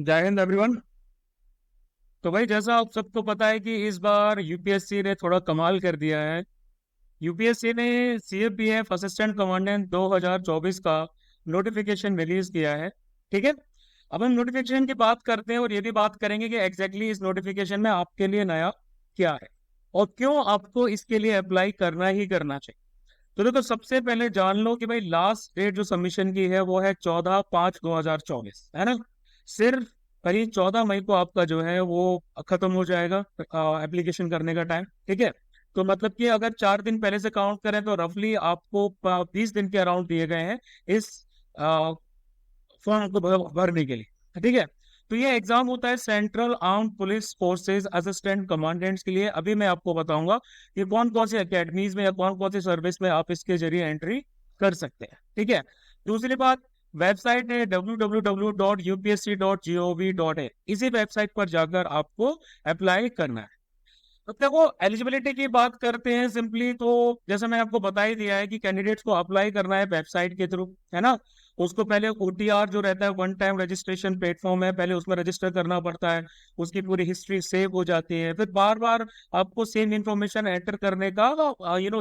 जय हिंद एवरीवन। तो भाई जैसा आप सबको पता है कि इस बार यूपीएससी ने थोड़ा कमाल कर दिया है। यूपीएससी ने सीएपीएफ असिस्टेंट कमांडेंट 2024 का नोटिफिकेशन रिलीज किया है। ठीक है। अब हम नोटिफिकेशन की बात करते हैं और ये भी बात करेंगे कि एग्जैक्टली इस नोटिफिकेशन में आपके लिए नया क्या है और क्यों आपको इसके लिए अप्लाई करना ही करना चाहिए। तो देखो, सबसे पहले जान लो कि भाई लास्ट डेट जो सबमिशन की है वो है 14/5/2024, है ना। सिर्फ करीब 14 मई को आपका जो है वो खत्म हो जाएगा एप्लीकेशन करने का टाइम। ठीक है। तो मतलब कि अगर 4 दिन पहले से काउंट करें तो रफली आपको 20 दिन के अराउंड दिए गए हैं इस फॉर्म को भरने के लिए। ठीक है। तो ये एग्जाम होता है central armed police forces assistant commandants के लिए। अभी मैं आपको बताऊंगा कि कौन कौन सी एकेडमीज में या कौन कौन सी सर्विस में आप इसके जरिए एंट्री कर सकते हैं। ठीक है। दूसरी बात, वेबसाइट है www.upsc.gov.in। इसी वेबसाइट पर जाकर आपको अप्लाई करना है। अब देखो, एलिजिबिलिटी की बात करते हैं सिंपली, तो जैसे मैं आपको बता ही दिया है कि कैंडिडेट्स को अप्लाई करना है वेबसाइट के थ्रू, है ना। उसको पहले ओटीआर जो रहता है, वन टाइम रजिस्ट्रेशन प्लेटफॉर्म है, पहले उसमें रजिस्टर करना पड़ता है। उसकी पूरी हिस्ट्री सेव हो जाती है, फिर बार बार आपको सेम इंफॉर्मेशन एंटर करने का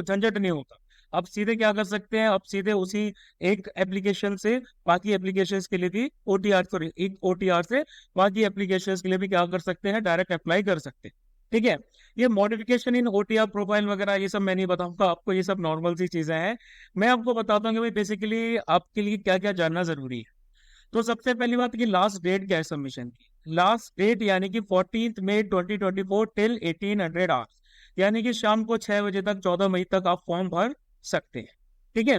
झंझट नहीं होता। आप सीधे क्या कर सकते हैं, आप सीधे उसी एक एप्लीकेशन से बाकी एप्लीकेशंस के लिए भी ओटीआर, सॉरी, एक ओटीआर से बाकी एप्लीकेशंस के लिए भी क्या कर सकते हैं, डायरेक्ट अप्लाई कर सकते हैं। ठीक है। ये मॉडिफिकेशन इन ओटीआर प्रोफाइल वगैरह ये सब मैं नहीं बताऊंगा आपको, ये सब नॉर्मल सी चीजें हैं। मैं आपको बताता हूँ कि भाई बेसिकली आपके लिए क्या क्या जानना जरूरी है। तो सबसे पहली बात कि लास्ट डेट क्या है सबमिशन की। लास्ट डेट यानी कि 14 मई 2024 टिल 1800 आवर्स, यानी कि शाम को 6 बजे तक, 14 मई तक आप फॉर्म भर सकते हैं। ठीक है।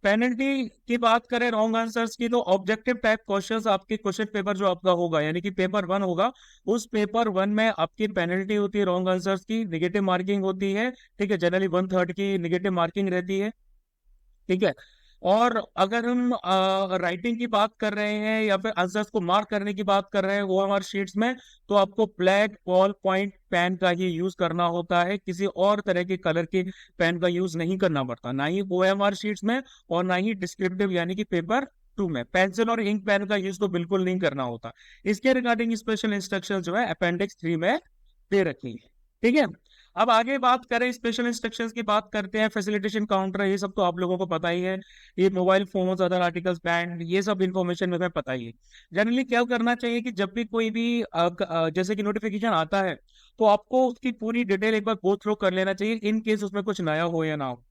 पेनल्टी की बात करें रॉन्ग आंसर्स की, तो ऑब्जेक्टिव टाइप क्वेश्चंस आपके क्वेश्चन पेपर जो आपका होगा यानी कि पेपर 1 होगा, उस पेपर 1 में आपकी पेनल्टी होती है रॉन्ग आंसर्स की, निगेटिव मार्किंग होती है। ठीक है। जनरली 1/3 की निगेटिव मार्किंग रहती है। ठीक है। और अगर हम राइटिंग की बात कर रहे हैं या फिर आंसर्स को मार्क करने की बात कर रहे हैं ओएमआर शीट्स में, तो आपको ब्लैक बॉल पॉइंट पेन का ही यूज करना होता है, किसी और तरह के कलर के पेन का यूज नहीं करना पड़ता, ना ही ओएमआर शीट्स में और ना ही डिस्क्रिप्टिव यानी कि पेपर 2 में। पेंसिल और इंक पेन का यूज तो बिल्कुल नहीं करना होता। इसके रिगार्डिंग स्पेशल इंस्ट्रक्शन जो है अपेंडिक्स 3 में दे रखी है। ठीक है। अब आगे बात करें, स्पेशल इंस्ट्रक्शंस की बात करते हैं। फैसिलिटेशन काउंटर, ये सब तो आप लोगों को पता ही है। ये mobile phones, other articles band, ये सब इन्फॉर्मेशन में पता ही है। जनरली क्या करना चाहिए कि जब भी कोई भी जैसे कि नोटिफिकेशन आता है, तो आपको उसकी पूरी डिटेल एक बार गो थ्रू कर लेना चाहिए, इन केस उसमें कुछ नया हो या ना हो।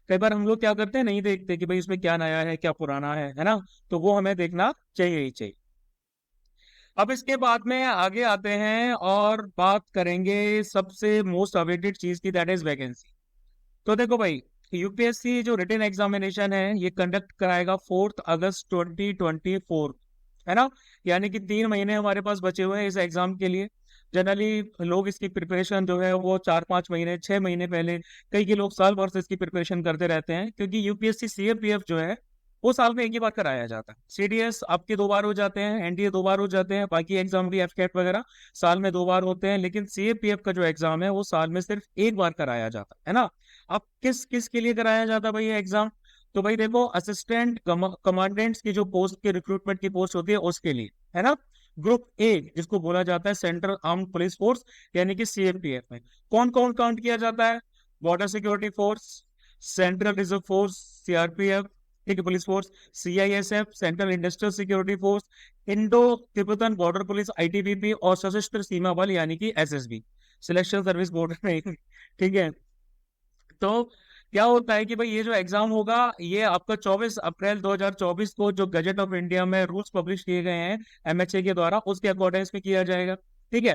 कई बार हम लोग क्या करते हैं, नहीं देखते कि भाई इसमें क्या नया है क्या पुराना है ना। तो वो हमें देखना चाहिए ही चाहिए। अब इसके बाद में आगे आते हैं और बात करेंगे सबसे मोस्ट अवेटेड चीज की, दैट इज वैकेंसी। तो देखो भाई, यूपीएससी जो रिटन एग्जामिनेशन है ये कंडक्ट कराएगा 4 अगस्त 2024, है ना। यानी कि 3 महीने हमारे पास बचे हुए हैं इस एग्जाम के लिए। जनरली लोग इसकी प्रिपरेशन जो है वो 4-5 महीने 6 महीने पहले, कई के लोग साल भर से इसकी प्रिपरेशन करते रहते हैं, क्योंकि यूपीएससी सीएपीएफ जो है वो साल में एक ही बार कराया जाता है। सीडीएस आपके 2 बार हो जाते हैं, एनडीए 2 बार हो जाते हैं, बाकी एग्जाम भी एफकेट वगैरह साल में 2 बार होते हैं, लेकिन सीएपीएफ का जो एग्जाम है वो साल में सिर्फ एक बार कराया जाता है ना। अब किस किस के लिए कराया जाता है भाई ये एग्जाम। तो भाई देखो, असिस्टेंट कमांडेंट्स की जो पोस्ट की रिक्रूटमेंट की पोस्ट होती है उसके लिए, है ना। ग्रुप 1 जिसको बोला जाता है सेंट्रल आर्म्ड पुलिस फोर्स यानी कि सीएपीएफ में कौन कौन काउंट किया जाता है। Border security force, central reserve force CRPF, ठीक है, police force, CISF central industrial security force, Indo Tibetan border police ITBP, और सशस्त्र सीमा बल यानी कि एसएसबी, सिलेक्शन सर्विस बोर्ड में। ठीक है। तो क्या होता है कि भाई ये जो एग्जाम होगा ये आपका 24 अप्रैल 2024 को जो गजट ऑफ इंडिया में रूल्स पब्लिश किए गए हैं एमएचए के द्वारा, उसके अकॉर्डिंग में किया जाएगा। ठीक है।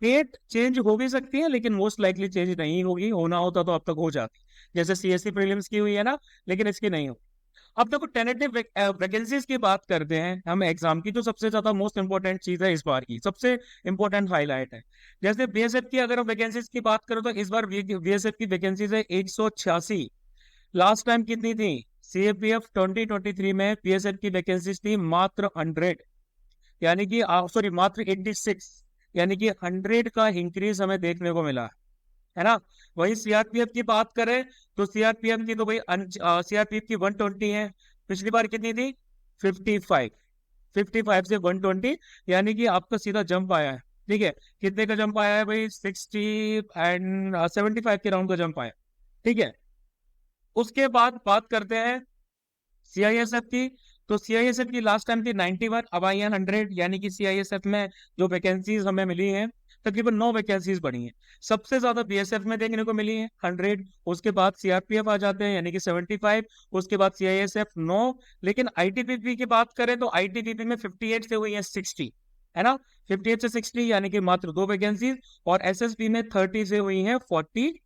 डेट चेंज हो भी सकती है लेकिन मोस्ट लाइकली चेंज नहीं होगी, होना होता तो अब तक हो जाती, जैसे सीएससी प्रीलिम्स की हुई है ना, लेकिन इसकी नहीं हो। अब देखो, टेनेटिव वैकेंसीज की बात करते हैं हम एग्जाम की, जो सबसे ज्यादा मोस्ट इंपॉर्टेंट चीज है इस बार की, सबसे इंपॉर्टेंट हाईलाइट है। जैसे बीएसएफ की अगर हम वैकेंसीज की बात करें तो इस बार बीएसएफ की वैकेंसीज है 186। लास्ट टाइम कितनी थी, सीएपीएफ 2023 में बीएसएफ की वैकेंसीज थी मात्र 100, यानी कि सॉरी मात्र 86, यानी कि 100 का इंक्रीज हमें देखने को मिला है ना। वही सीआरपीएफ की बात करें तो सीआरपीएफ की तो भाई सीआरपीएफ की 120 है, पिछली बार कितनी थी 55। 55 से 120, यानी कि आपका सीधा जंप आया है। ठीक है, कितने का जंप आया है भाई? 60 एंड 75 के राउंड का जंप आया। ठीक है, उसके बाद बात करते हैं सीआईएसएफ की। तो सीआईएसएफ की लास्ट टाइम थी 91, अब आई है 100, यानी कि सीआईएसएफ में जो वैकेंसीज हमें मिली हैं, तकरीबन 9 वैकेंसीज बढ़ी हैं। सबसे ज्यादा बीएसएफ में देखने को मिली है 100, उसके बाद सीआरपीएफ आ जाते हैं यानी कि 75, उसके बाद सीआईएसएफ 9। लेकिन आईटीबीपी की बात करें तो आईटीबीपी में 58 से हुई है 60, है ना, 58 से 60 यानी कि मात्र 2 वैकेंसीज। और एसएसबी में 30 से हुई है 42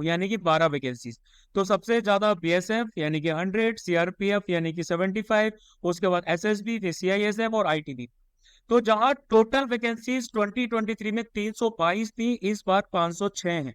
यानी कि 12 वैकेंसीज। तो सबसे ज्यादा बीएसएफ यानी कि 100, सीआरपीएफ यानी कि 75, उसके बाद एसएसबी, फिर सीआईएसएफ और आईटीबी। तो जहां टोटल वैकेंसीज 2023 में 322 थी, इस बार 506 है।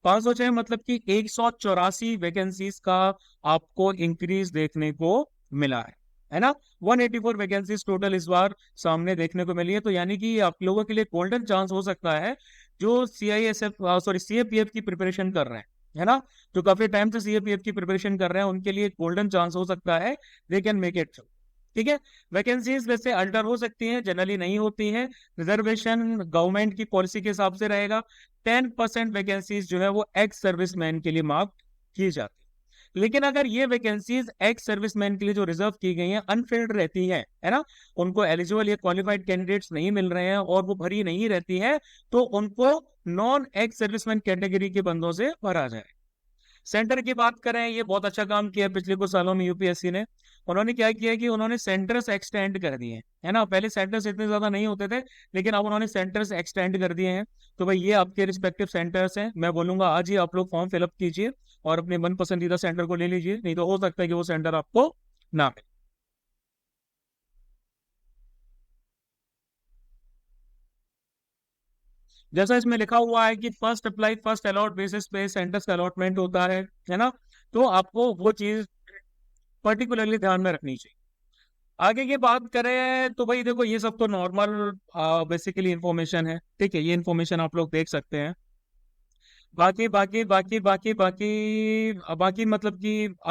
506 मतलब कि 184 वैकेंसीज का आपको इंक्रीज देखने को मिला है ना। 184 वैकेंसीज टोटल इस बार सामने देखने को मिली है। तो यानी कि आप लोगों के लिए गोल्डन चांस हो सकता है जो सीआईएसएफ सॉरी सीएपीएफ की प्रिपरेशन कर रहे हैं, है ना, जो काफी टाइम से सीएपीएफ की प्रिपरेशन कर रहे हैं, उनके लिए गोल्डन चांस हो सकता है, दे कैन मेक इट। ठीक है, वैकेंसीज वैसे अल्टर हो सकती हैं, जनरली नहीं होती हैं। रिजर्वेशन गवर्नमेंट की पॉलिसी के हिसाब से रहेगा। 10% वैकेंसीज जो है वो एक्स सर्विसमैन के लिए मार्क की जाती है। लेकिन अगर ये वैकेंसीज एक्स सर्विसमैन के लिए जो रिजर्व की गई हैं अनफिल्ड रहती है ना, उनको एलिजिबल या क्वालिफाइड कैंडिडेट्स नहीं मिल रहे हैं और वो भरी नहीं रहती है, तो उनको नॉन एक्स सर्विसमैन कैटेगरी के बंदों से भरा जाए। सेंटर की बात करें, ये बहुत अच्छा काम किया पिछले कुछ सालों में यूपीएससी ने। उन्होंने क्या किया कि उन्होंने सेंटर्स एक्सटेंड कर दिए हैं, है ना। पहले सेंटर्स इतने ज्यादा नहीं होते थे, लेकिन अब उन्होंने सेंटर्स एक्सटेंड कर दिए हैं। तो भाई ये आपके रिस्पेक्टिव सेंटर्स हैं। मैं बोलूंगा आज ही आप लोग फॉर्म फिलअप कीजिए और अपने मन पसंदीदा सेंटर को ले लीजिए, नहीं तो हो सकता है कि वो सेंटर आपको ना मिले। जैसा इसमें लिखा हुआ है कि first apply first allot basis पे सेंटर्स का अलॉटमेंट होता है ना। तो आपको वो चीज पर्टिकुलरली ध्यान में रखनी चाहिए। आगे की बात करें तो भाई देखो, ये सब तो नॉर्मल बेसिकली इंफॉर्मेशन है। ठीक है, ये इंफॉर्मेशन आप लोग देख सकते हैं। बाकी बाकी बाकी बाकी बाकी बाकी मतलब कि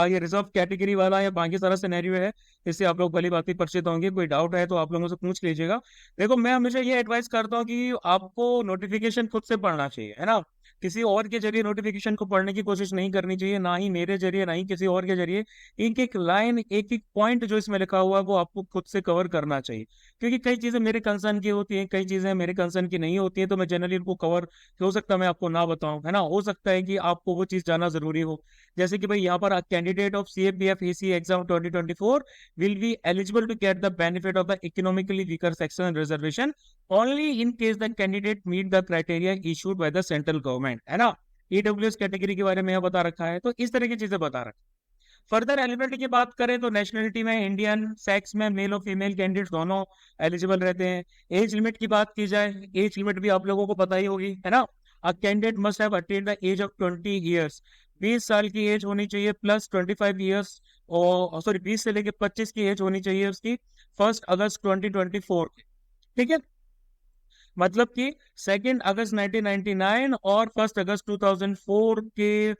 ये रिजर्व कैटेगरी वाला या बाकी सारा सिनेरियो है, इससे आप लोग भली बात परिचित होंगे। कोई डाउट है तो आप लोगों से पूछ लीजिएगा। देखो, मैं हमेशा ये एडवाइस करता हूँ कि आपको नोटिफिकेशन खुद से पढ़ना चाहिए, है ना। किसी और के जरिए नोटिफिकेशन को पढ़ने की कोशिश नहीं करनी चाहिए, ना ही मेरे जरिए ना ही किसी और के जरिए। एक एक लाइन एक एक पॉइंट जो इसमें लिखा हुआ है वो आपको खुद से कवर करना चाहिए, क्योंकि कई चीजें मेरे कंसर्न की होती हैं, कई चीजें मेरे कंसर्न की नहीं होती हैं। तो मैं जनरली उनको कवर, हो सकता है मैं आपको ना बताऊं, है ना, हो सकता है कि आपको वो चीज जानना जरूरी हो। जैसे कि भाई यहाँ पर candidate of CAPF AC exam 2024 will be eligible to get the benefit of the economically weaker section reservation only in case the candidate meet the criteria issued by the central government, है ना। EWS category के बारे में यह बता रखा है, तो इस तरह की चीजें बता रखा है। फर्दर एलिजिबिलिटी की बात करें तो नेशनलिटी में इंडियन, सेक्स में मेल और फीमेल कैंडिडेट दोनों एलिजिबल रहते हैं। एज लिमिट की बात की जाए, एज लिमिट भी आप लोगों को पता ही होगी, है ना। A candidate must have attend the age of 20 years, 20 साल की एज होनी चाहिए प्लस 25 ईयर्स, और सॉरी 20 से लेकर 25 की एज होनी चाहिए उसकी 1 अगस्त 2024 की। ठीक है, मतलब कि 2 अगस्त 1999 और 1 अगस्त 2004 के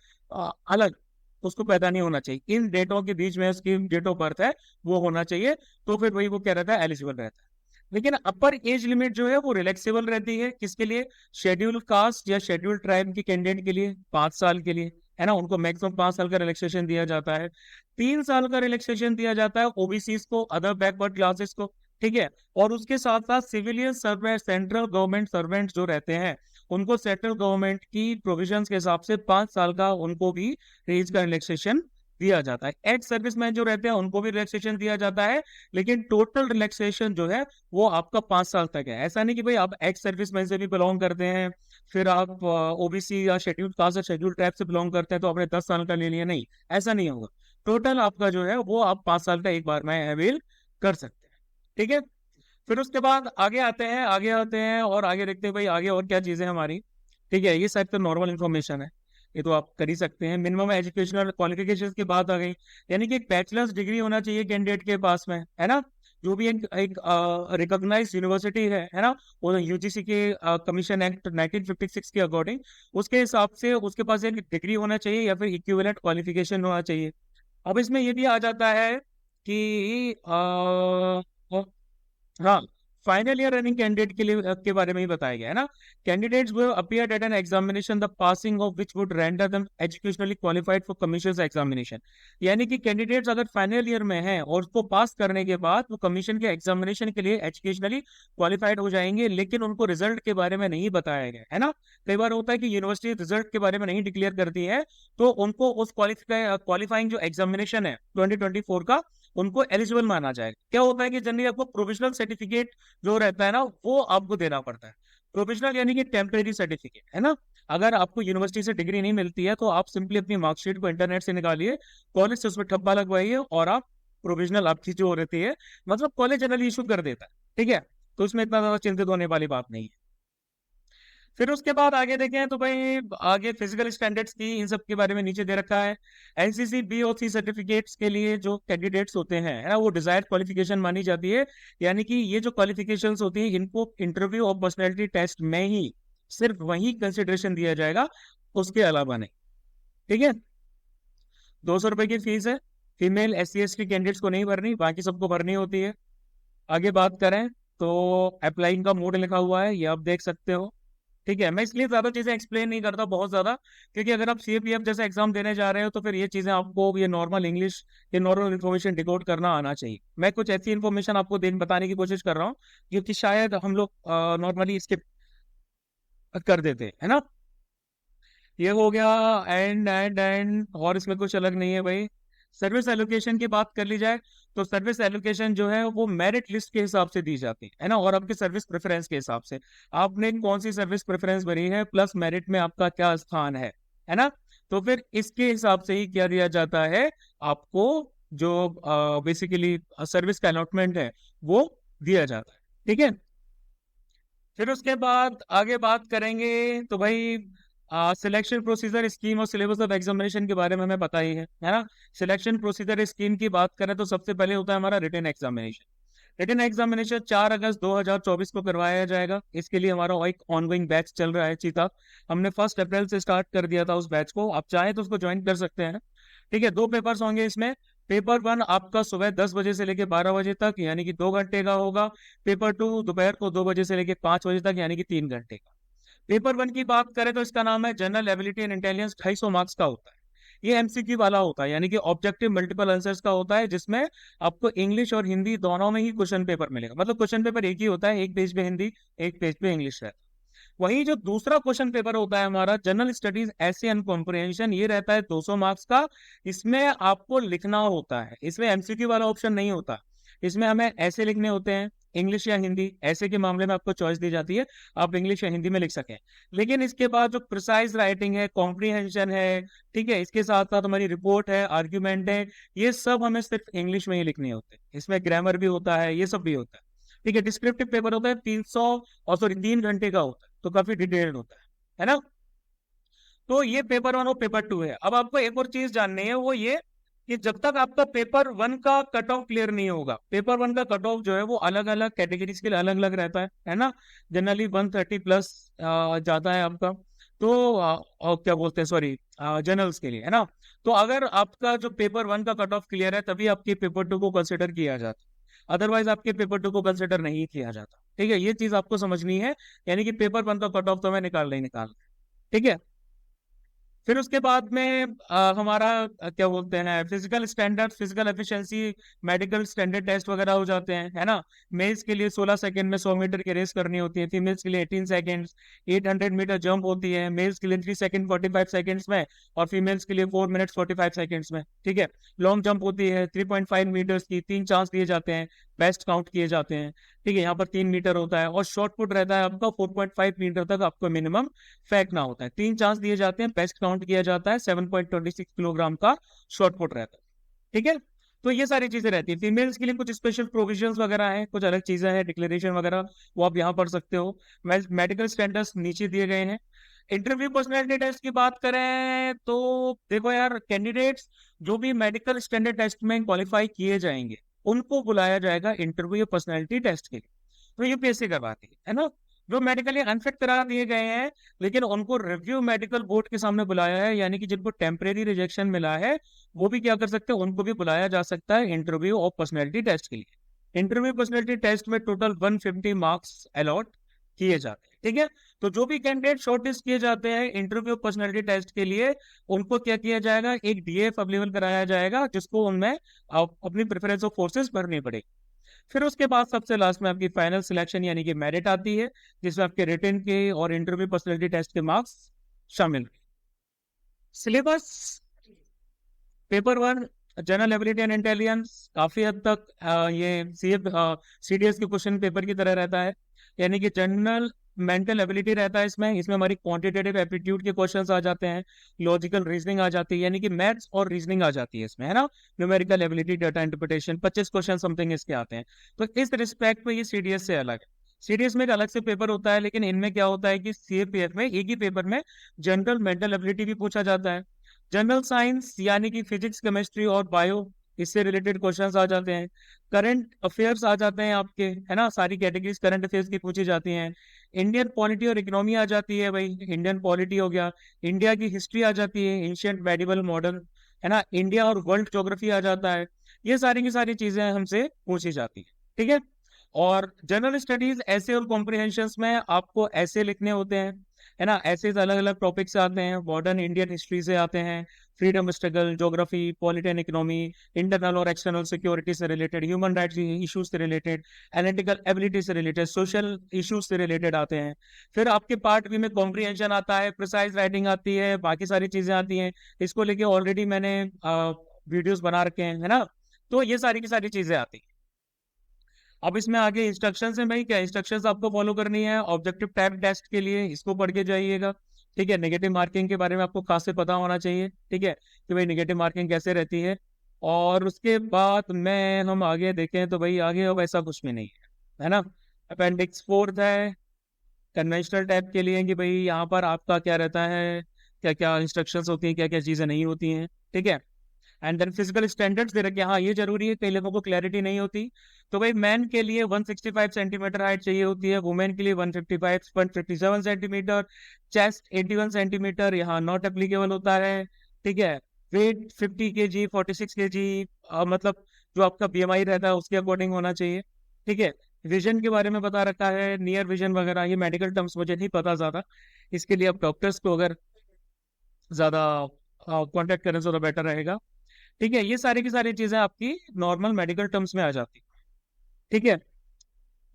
अलग उसको पैदा नहीं होना चाहिए। इन डेटों के बीच में उसकी डेट ऑफ बर्थ है वो होना चाहिए, तो फिर वही वो क्या रहता है, एलिजिबल रहता है। लेकिन अपर एज लिमिट जो है वो रिलैक्सेबल रहती है, किसके लिए? शेड्यूल कास्ट या शेड्यूल ट्राइब के कैंडिडेट के लिए 5 साल के लिए, है ना। उनको मैक्सिमम 5 साल का रिलैक्सेशन दिया जाता है। 3 साल का रिलैक्सेशन दिया जाता है ओबीसी को, अदर बैकवर्ड क्लासेस को। ठीक है, और उसके साथ साथ civilian servant, central government servant जो रहते हैं, उनको सेंट्रल गवर्नमेंट की प्रोविजंस के हिसाब से 5 साल का उनको भी एज का रिलैक्सेशन दिया जाता है। एक्स सर्विसमैन जो रहते हैं उनको भी रिलैक्सेशन दिया जाता है, लेकिन टोटल रिलैक्सेशन जो है वो आपका 5 साल तक है। ऐसा नहीं कि भाई आप एक्स सर्विसमैन से भी बिलोंग करते हैं, फिर आप ओबीसी या शेड्यूल कास्ट या शेड्यूल ट्राइब से बिलोंग करते हैं तो आपने 10 साल का ले लिया, नहीं, ऐसा नहीं होगा। टोटल आपका जो है वो आप 5 साल का एक बार में अवेल कर सकते हैं। ठीक है, फिर उसके बाद आगे आते हैं और आगे देखते हैं भाई आगे और क्या चीजें हैं हमारी। ठीक है, ये सब तो नॉर्मल इन्फॉर्मेशन है, ये तो आप कर ही सकते हैं। मिनिमम एजुकेशनल क्वालिफिकेशंस की बात आ गई, यानी कि एक बैचलर्स डिग्री होना चाहिए कैंडिडेट के पास में, है ना। जो भी एक रिकॉग्नाइज्ड यूनिवर्सिटी है ना, वो यूजीसी के कमीशन एक्ट 1956 के अकॉर्डिंग, उसके हिसाब से उसके पास एक डिग्री होना चाहिए या फिर इक्विवेलेंट क्वालिफिकेशन होना चाहिए। अब इसमें ये भी आ जाता है कि हाँ, फाइनल ईयर रनिंग कैंडिडेट के लिए के बारे में ही बताया गया है ना। Candidates will appear eight an examination the passing of which would render them educationally qualified for commission examination. यानी कि कैंडिडेट्स अगर फाइनल ईयर में हैं और उसको पास करने के बाद वो कमीशन के एग्जामिनेशन के लिए एजुकेशनली क्वालिफाइड हो जाएंगे, लेकिन उनको रिजल्ट के बारे में नहीं बताया गया है ना। कई बार होता है कि यूनिवर्सिटी रिजल्ट के बारे में नहीं डिक्लेयर करती है, तो उनको उस क्वालिफाइंग जो एग्जामिनेशन है 2024 का, उनको एलिजिबल माना जाएगा। क्या होता है कि जनरली आपको प्रोविजनल सर्टिफिकेट जो रहता है ना, वो आपको देना पड़ता है। प्रोविजनल यानी कि टेम्परेरी सर्टिफिकेट है ना। अगर आपको यूनिवर्सिटी से डिग्री नहीं मिलती है तो आप सिंपली अपनी मार्कशीट को इंटरनेट से निकालिए, कॉलेज से उसमें ठप्पा लगवाइए और आप प्रोविजनल आपकी जो रहती है, मतलब कॉलेज जनरली इशू कर देता है, ठीक है। तो उसमें इतना ज्यादा चिंतित होने वाली बात नहीं है। फिर उसके बाद आगे देखें तो भाई आगे फिजिकल स्टैंडर्ड्स की इन सब के बारे में नीचे दे रखा है। एनसीसी BOC सर्टिफिकेट्स के लिए जो कैंडिडेट्स होते हैं है ना, वो डिजायर्ड क्वालिफिकेशन मानी जाती है। यानी कि ये जो क्वालिफिकेशंस होती है इनको इंटरव्यू और पर्सनैलिटी टेस्ट में ही सिर्फ वही कंसिडरेशन दिया जाएगा, उसके अलावा नहीं, ठीक है। 200 रुपए की फीस है। फीमेल SC ST कैंडिडेट्स को नहीं भरनी, बाकी सबको भरनी होती है। आगे बात करें तो अप्लाइंग का मोड लिखा हुआ है, ये आप देख सकते हो, ठीक है। मैं इसलिए ज्यादा चीजें एक्सप्लेन नहीं करता बहुत ज्यादा, क्योंकि अगर आप CAPF जैसा एग्जाम देने जा रहे हो तो फिर ये चीजें आपको ये नॉर्मल इंग्लिश, ये नॉर्मल इन्फॉर्मेशन डिकोड करना आना चाहिए। मैं कुछ ऐसी इन्फॉर्मेशन आपको बताने की कोशिश कर रहा हूँ क्योंकि शायद हम लोग नॉर्मली स्किप कर देते हैं, है ना। ये हो गया। एंड और इसमें कुछ अलग नहीं है भाई। सर्विस एलोकेशन की बात कर ली जाए तो सर्विस एलोकेशन जो है वो मेरिट लिस्ट के हिसाब से दी जाती है ना, और आपके सर्विस प्रेफरेंस के हिसाब से। आपने कौन सी सर्विस प्रेफरेंस भरी है प्लस मेरिट में आपका क्या स्थान है ना। तो फिर इसके हिसाब से ही क्या दिया जाता है आपको, जो बेसिकली सर्विस का अलॉटमेंट है वो दिया जाता है, ठीक है। फिर उसके बाद आगे बात करेंगे तो भाई सिलेक्शन प्रोसीजर स्कीम और सिलेबस ऑफ एग्जामिनेशन के बारे में हमें पता ही है ना। सिलेक्शन प्रोसीजर स्कीम की बात करें तो सबसे पहले होता है हमारा रिटन एग्जामिनेशन। रिटन एग्जामिनेशन 4 अगस्त 2024 को करवाया जाएगा। इसके लिए हमारा एक ऑनगोइंग बैच चल रहा है चीता। हमने 1 अप्रैल से स्टार्ट कर दिया था उस बैच को, आप चाहें तो उसको ज्वाइन कर सकते हैं, ठीक है। 2 पेपर्स होंगे इसमें। पेपर 1 आपका सुबह 10 बजे से लेकर 12 बजे तक, यानी कि 2 घंटे का होगा। पेपर 2 दोपहर को 2 बजे से लेकर 5 बजे तक, यानी कि 3 घंटे का। पेपर 1 की बात करें तो इसका नाम है general ability and intelligence, 250 marks का होता है। ये MCQ वाला होता है, यानी कि ऑब्जेक्टिव मल्टीपल आंसर्स का होता है, जिसमें आपको इंग्लिश और हिंदी दोनों में ही क्वेश्चन पेपर मिलेगा। मतलब क्वेश्चन पेपर एक ही होता है, एक पेज पे हिंदी, एक पेज पे इंग्लिश रहता है। वहीं जो दूसरा क्वेश्चन पेपर होता है हमारा जनरल स्टडीज ऐसे एंड कॉम्प्रिहेंशन, ये रहता है 200 मार्क्स का। इसमें आपको लिखना होता है, इसमें MCQ वाला ऑप्शन नहीं होता। इसमें हमें ऐसे लिखने होते हैं, इंग्लिश या हिंदी। ऐसे के मामले में आपको चॉइस दी जाती है, आप इंग्लिश या हिंदी में लिख सकें। लेकिन इसके बाद जो प्रिसाइज राइटिंग है, कॉम्प्रिहेंशन है, ठीक है, इसके साथ साथ हमारी रिपोर्ट है, आर्ग्यूमेंट है, ये सब हमें सिर्फ इंग्लिश में ही लिखने होते हैं। इसमें ग्रामर भी होता है, ये सब भी होता है, ठीक है। डिस्क्रिप्टिव पेपर होता है 300 और सॉरी 3 घंटे का होता है, तो काफी डिटेल्ड होता है ना। तो ये पेपर 1 और पेपर 2 है। अब आपको एक और चीज जाननी है, वो ये कि जब तक आपका पेपर 1 का कट ऑफ क्लियर नहीं होगा, पेपर 1 का कट ऑफ जो है वो अलग अलग कैटेगरीज के लिए अलग अलग रहता है ना। जनरली 130+ जाता है आपका। तो और क्या बोलते हैं, सॉरी, जनरल्स के लिए, है ना। तो अगर आपका जो पेपर 1 का कट ऑफ क्लियर है तभी आपके पेपर 2 को कंसिडर किया जाता है, अदरवाइज आपके पेपर 2 को कंसिडर नहीं किया जाता, ठीक है। ये चीज आपको समझनी है, यानी कि पेपर 1 का कट ऑफ तो हमें निकालना ही निकालना है, ठीक है। फिर उसके बाद में हमारा क्या बोलते हैं, physical standard, physical efficiency, medical standard test वगैरह हो जाते हैं, है ना। मेल्स के लिए 16 सेकंड में 100 मीटर की रेस करनी होती है, फीमेल्स के लिए 18 सेकंड्स, 800 मीटर जंप होती है, मेल्स के लिए 3 सेकंड 45 सेकंड्स में, और फीमेल्स के लिए 4 मिनट 45 सेकंड्स में, ठीक है। लॉन्ग जंप होती है 3.5 मीटर्स की, 3 चांस दिए जाते हैं, बेस्ट काउंट किए जाते हैं, ठीक है। यहाँ पर 3 मीटर होता है, और शॉर्ट पुट रहता है आपका 4.5 मीटर तक आपको मिनिमम फेंकना होता है। 3 चांस दिए जाते हैं, बेस्ट काउंट किया जाता है, 7.26 किलोग्राम का शॉर्ट पुट रहता है, ठीक है। तो ये सारी चीजें रहती है। फीमेल्स के लिए कुछ स्पेशल प्रोविजंस वगैरह हैं, कुछ अलग चीजें हैं, डिक्लेरेशन वगैरह, वो आप यहाँ पढ़ सकते हो। मेडिकल स्टैंडर्ड्स नीचे दिए गए हैं। इंटरव्यू पर्सनैलिटी टेस्ट की बात करें तो देखो यार, कैंडिडेट्स जो भी मेडिकल स्टैंडर्ड टेस्ट में क्वालिफाई किए जाएंगे उनको बुलाया जाएगा इंटरव्यू पर्सनैलिटी टेस्ट के लिए। तो UPSC करवाती है ना। जो मेडिकली अनफिट करा दिए गए हैं लेकिन उनको रिव्यू मेडिकल बोर्ड के सामने बुलाया है, यानी कि जिनको टेम्परेरी रिजेक्शन मिला है वो भी क्या कर सकते हैं, उनको भी बुलाया जा सकता है इंटरव्यू और पर्सनैलिटी टेस्ट के लिए, इंटरव्यू पर्सनैलिटी टेस्ट में टोटल 150 मार्क्स अलॉट किए जाते हैं, ठीक है। तो जो भी कैंडिडेट शॉर्टलिस्ट किए जाते हैं इंटरव्यू पर्सनैलिटी टेस्ट के लिए, उनको क्या किया जाएगा, एक डीएफ अवेलेबल कराया जाएगा, जिसको उनमें अपनी प्रेफरेंस ऑफ फोर्सेस भरनी पड़ेगी। फिर उसके बाद सबसे लास्ट में आपकी फाइनल सिलेक्शन यानी कि मेरिट आती है, जिसमें आपके रिटन के और इंटरव्यू पर्सनैलिटी टेस्ट के मार्क्स शामिल। Syllabus, paper 1 general ability and intelligence, काफी हद तक ये सीडीएस के क्वेश्चन पेपर की तरह रहता है, यानी कि जनरल मेंटल एबिलिटी रहता है इसमें। इसमें हमारी क्वांटिटेटिव एप्टीट्यूड के क्वेश्चंस आ जाते हैं, लॉजिकल रीजनिंग आ जाती है, यानी कि मैथ्स और रीजनिंग आ जाती है इसमें, है ना। Numerical ability, data interpretation, 25 question something इसके आते हैं। तो इस रिस्पेक्ट में ये सीडीएस से अलग है। सीडीएस में एक अलग से पेपर होता है, लेकिन इनमें क्या होता है कि सीएपीएफ में एक ही पेपर में जनरल मेंटल एबिलिटी भी पूछा जाता है, जनरल साइंस यानी कि फिजिक्स, केमिस्ट्री और बायो, इससे रिलेटेड क्वेश्चंस आ जाते हैं, करंट अफेयर्स आ जाते हैं आपके, है ना, सारी कैटेगरीज करंट अफेयर्स की पूछी जाती हैं, इंडियन पॉलिटी और इकोनॉमी आ जाती है, भाई इंडियन पॉलिटी हो गया, इंडिया की हिस्ट्री आ जाती है, एंशियंट मेडिवल मॉडर्न, है ना, इंडिया और वर्ल्ड ज्योग्राफी आ जाता है। ये सारी की सारी चीजें हमसे पूछी जाती है, ठीक है। और जनरल स्टडीज ऐसे और कॉम्प्रिहेंशंस में आपको ऐसे लिखने होते हैं, है ना, ऐसे अलग अलग टॉपिक से आते हैं, मॉडर्न इंडियन हिस्ट्री से आते हैं, freedom struggle, geography, polity and economy, internal और एक्सटर्नल सिक्योरिटी से रिलेटेड, ह्यूमन राइट्स इश्यूज से रिलेटेड, एनालिटिकल एबिलिटी से रिलेटेड, सोशल इश्यूज से रिलेटेड आते हैं। फिर आपके पार्ट बी में कॉम्प्रिहेंशन आता है, प्रिसाइज राइटिंग आती है, बाकी सारी चीजें आती हैं। इसको लेके ऑलरेडी मैंने वीडियोस बना रखे हैं, है ना। तो ये सारी की सारी चीजें आती हैं। अब इसमें आगे इंस्ट्रक्शंस है भाई, क्या इंस्ट्रक्शंस आपको फॉलो करनी है ऑब्जेक्टिव टाइप टेस्ट के लिए, इसको पढ़ के जाइएगा, ठीक है। नेगेटिव मार्किंग के बारे में आपको खास से पता होना चाहिए, ठीक है, कि भाई नेगेटिव मार्किंग कैसे रहती है। और उसके बाद में हम आगे देखें तो भाई आगे अब ऐसा कुछ भी नहीं है ना। अपेंडिक्स 4 है कन्वेंशनल टाइप के लिए, कि भाई यहाँ पर आपका क्या रहता है, क्या क्या इंस्ट्रक्शंस होती हैं, क्या क्या चीज़ें नहीं होती हैं, ठीक है। एंड देन फिजिकल स्टैंडर्ड्स दे रखे हैं, हाँ ये जरूरी है, कई लोगों को क्लैरिटी नहीं होती। तो भाई मैन के लिए 165 सेंटीमीटर हाइट चाहिए होती है, वुमेन के लिए 157 सेंटीमीटर, चेस्ट 81 सेंटीमीटर यहाँ नॉट एप्लीकेबल होता है, ठीक है। वेट 50 kg, 46 kg, मतलब जो आपका बीएमआई रहता है उसके अकॉर्डिंग होना चाहिए, ठीक है। विजन के बारे में बता रखा है, नियर विजन वगैरह, ये मेडिकल टर्म्स मुझे नहीं पता ज्यादा, इसके लिए आप डॉक्टर्स को अगर ज्यादा कांटेक्ट करें तो बेटर रहेगा, ठीक है। ये सारी की सारी चीजें आपकी नॉर्मल मेडिकल टर्म्स में आ जाती, ठीक है।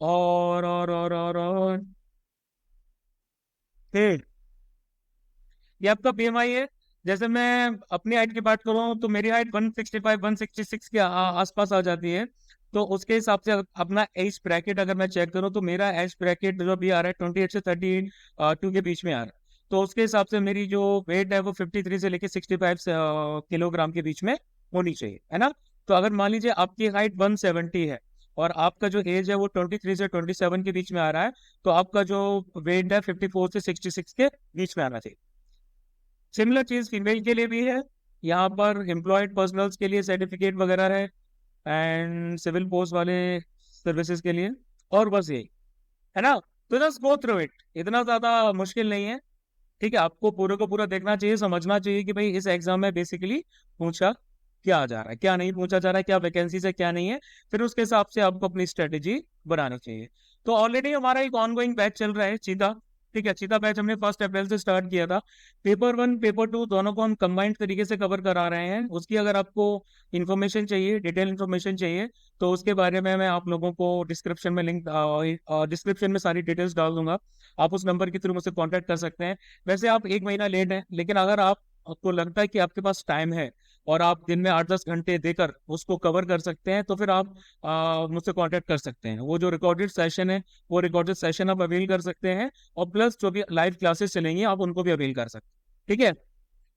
और फिर ये आपका बीएमआई है। जैसे मैं अपनी हाइट की बात करूँ तो मेरी हाइट 165 166 के आसपास आ जाती है। तो उसके हिसाब से अपना एज ब्रैकेट अगर मैं चेक करूँ तो मेरा एज ब्रैकेट जो भी आ रहा है 28 से 32 के बीच में आ रहा है। तो उसके हिसाब से मेरी जो वेट है वो 53 से लेके 65 किलोग्राम के बीच में होनी चाहिए, है ना। तो अगर मान लीजिए आपकी हाइट 170 है और आपका जो एज है वो 23 से 27 के बीच में आ रहा है, तो आपका जो वेट है 54 से 66 के बीच में आना चाहिए। सिमिलर चीज फीमेल के लिए भी है, यहाँ पर एम्प्लॉयड पर्सनल्स के लिए सर्टिफिकेट वगैरह है, एंड सिविल पोस्ट वाले सर्विसेज के लिए, और बस यही, है ना। तो जस्ट गो थ्रू इट, इतना ज्यादा मुश्किल नहीं है, ठीक है। आपको पूरे को पूरा देखना चाहिए, समझना चाहिए कि भाई इस एग्जाम में बेसिकली पूछा क्या जा रहा है, क्या नहीं पूछा जा रहा है, क्या वैकेंसी है क्या नहीं है, फिर उसके हिसाब से आपको अपनी स्ट्रेटेजी बनानी चाहिए। तो ऑलरेडी हमारा एक ऑनगोइंग बैच चल रहा है चीता, ठीक है। चीता बैच हमने 1 अप्रैल से स्टार्ट किया था। पेपर 1 पेपर 2 दोनों को हम कंबाइंड तरीके से कवर करा रहे हैं। उसकी अगर आपको इन्फॉर्मेशन चाहिए, डिटेल इन्फॉर्मेशन चाहिए, तो उसके बारे में मैं आप लोगों को डिस्क्रिप्शन में डिस्क्रिप्शन में सारी डिटेल्स डाल दूंगा, आप उस नंबर के थ्रू मुझसे कॉन्टेक्ट कर सकते हैं। वैसे आप 1 महीना लेट हैं, लेकिन अगर आपको लगता है कि आपके पास टाइम है और आप दिन में 8-10 घंटे देकर उसको कवर कर सकते हैं, तो फिर आप मुझसे कांटेक्ट कर सकते हैं। वो जो रिकॉर्डेड सेशन है वो रिकॉर्डेड सेशन आप अवेल कर सकते हैं, और प्लस जो भी लाइव क्लासेस चलेंगी आप उनको भी अवेल कर सकते हैं, ठीक है।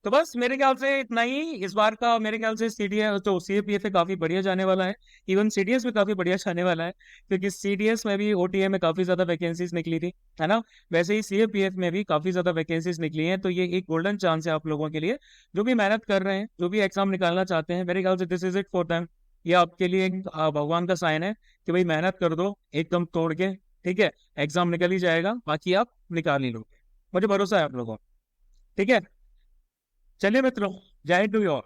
तो बस मेरे ख्याल से इतना ही इस बार का, मेरे ख्याल से सीडीएस तो सीएपीएफ काफी बढ़िया जाने वाला है, इवन सीडीएस में काफी बढ़िया जाने वाला है, क्योंकि सीडीएस में भी ओटीए में काफी ज्यादा वैकेंसीज निकली थी, है ना। वैसे ही सीएपीएफ में भी काफी ज्यादा वैकेंसीज निकली हैं। तो ये एक गोल्डन चांस है आप लोगों के लिए, जो भी मेहनत कर रहे हैं, जो भी एग्जाम निकालना चाहते हैं, मेरे ख्याल से this is it for them. ये आपके लिए एक भगवान का साइन है कि भाई मेहनत कर दो एकदम तोड़ के, ठीक है। एग्जाम निकल ही जाएगा, बाकी आप निकाल ही लोगे, मुझे भरोसा है आप लोगों को, ठीक है। चलिए मित्रों, जय टू यू ऑल।